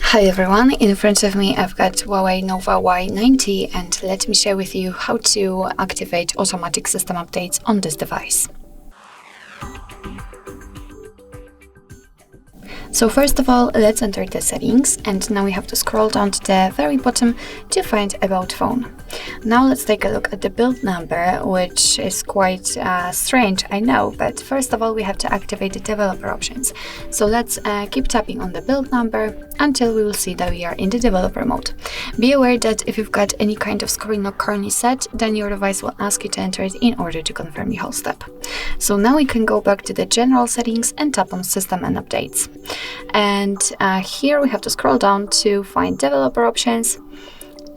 Hi everyone, in front of me I've got HUAWEI Nova Y90 and let me share with you how to activate automatic system updates on this device. So first of all, let's enter the settings, and now we have to scroll down to the very bottom to find About Phone. Now let's take a look at the build number, which is quite strange, I know, but first of all we have to activate the developer options. So let's keep tapping on the build number until we will see that we are in the developer mode. Be aware that if you've got any kind of screen lock currently set, then your device will ask you to enter it in order to confirm the whole step. So now we can go back to the general settings and tap on System and Updates. And here we have to scroll down to find developer options.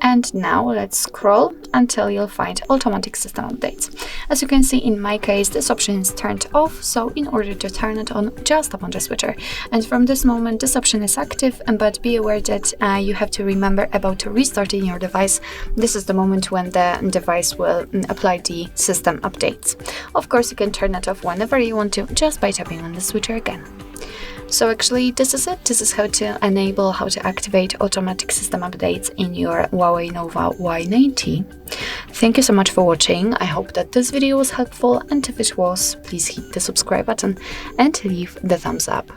And now let's scroll until you'll find automatic system updates. As you can see, in my case, this option is turned off. So in order to turn it on, just tap on the switcher. And from this moment, this option is active, but be aware that you have to remember about restarting your device. This is the moment when the device will apply the system updates. Of course, you can turn it off whenever you want to, just by tapping on the switcher again. So actually, this is it. This is how to activate automatic system updates in your HUAWEI Nova Y90. Thank you so much for watching. I hope that this video was helpful, and if it was, please hit the subscribe button and leave the thumbs up.